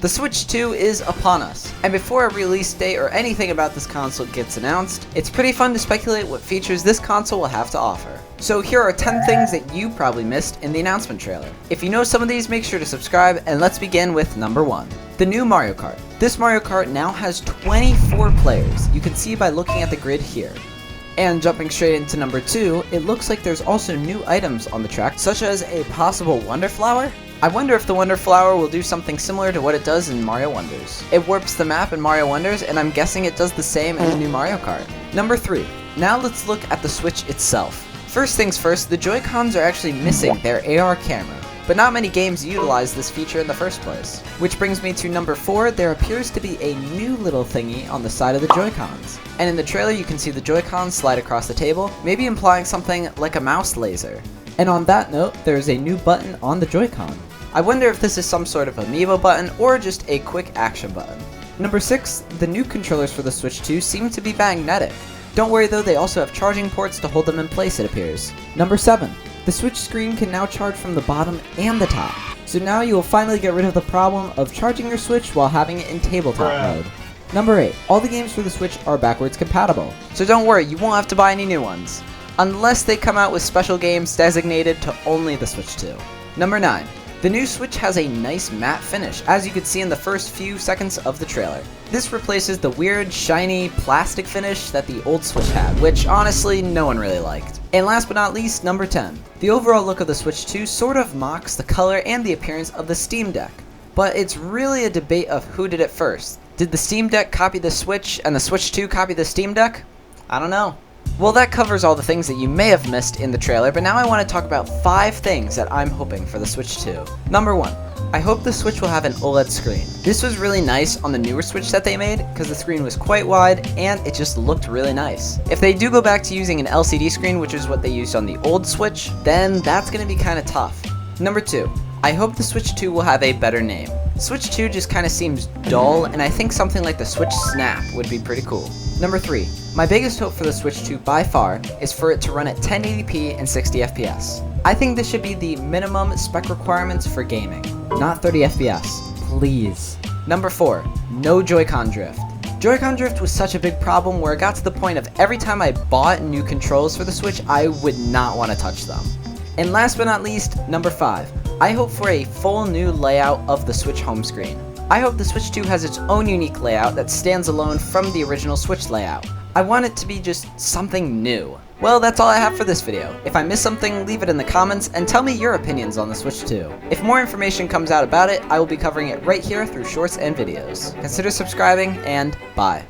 The Switch 2 is upon us, and before a release date or anything about this console gets announced, it's pretty fun to speculate what features this console will have to offer. So here are 10 things that you probably missed in the announcement trailer. If you know some of these, make sure to subscribe, and let's begin with number 1. The new Mario Kart. This Mario Kart now has 24 players, you can see by looking at the grid here. And jumping straight into number 2, it looks like there's also new items on the track, such as a possible Wonder Flower. I wonder if the Wonder Flower will do something similar to what it does in Mario Wonders. It warps the map in Mario Wonders, and I'm guessing it does the same in the new Mario Kart. Number 3. Now let's look at the Switch itself. First things first, the Joy-Cons are actually missing their AR camera, but not many games utilize this feature in the first place. Which brings me to number 4, there appears to be a new little thingy on the side of the Joy-Cons. And in the trailer you can see the Joy-Cons slide across the table, maybe implying something like a mouse laser. And on that note, there is a new button on the Joy-Con. I wonder if this is some sort of amiibo button or just a quick action button. Number 6, the new controllers for the Switch 2 seem to be magnetic. Don't worry though, they also have charging ports to hold them in place, it appears. Number 7, the Switch screen can now charge from the bottom and the top. So now you will finally get rid of the problem of charging your Switch while having it in tabletop mode. Number 8, all the games for the Switch are backwards compatible. So don't worry, you won't have to buy any new ones. Unless they come out with special games designated to only the Switch 2. Number 9. The new Switch has a nice matte finish, as you could see in the first few seconds of the trailer. This replaces the weird, shiny, plastic finish that the old Switch had, which honestly, no one really liked. And last but not least, number 10. The overall look of the Switch 2 sort of mocks the color and the appearance of the Steam Deck. But it's really a debate of who did it first. Did the Steam Deck copy the Switch, and the Switch 2 copy the Steam Deck? I don't know. Well, that covers all the things that you may have missed in the trailer, but now I want to talk about 5 things that I'm hoping for the Switch 2. Number 1. I hope the Switch will have an OLED screen. This was really nice on the newer Switch that they made, because the screen was quite wide, and it just looked really nice. If they do go back to using an LCD screen, which is what they used on the old Switch, then that's going to be kind of tough. Number 2. I hope the Switch 2 will have a better name. Switch 2 just kind of seems dull, and I think something like the Switch Snap would be pretty cool. Number 3. My biggest hope for the Switch 2 by far is for it to run at 1080p and 60 FPS. I think this should be the minimum spec requirements for gaming, not 30 FPS, please. Number 4. No Joy-Con drift. Joy-Con drift was such a big problem where it got to the point of every time I bought new controls for the Switch, I would not want to touch them. And last but not least, number 5. I hope for a full new layout of the Switch home screen. I hope the Switch 2 has its own unique layout that stands alone from the original Switch layout. I want it to be just something new. Well, that's all I have for this video. If I missed something, leave it in the comments and tell me your opinions on the Switch 2. If more information comes out about it, I will be covering it right here through shorts and videos. Consider subscribing, and bye.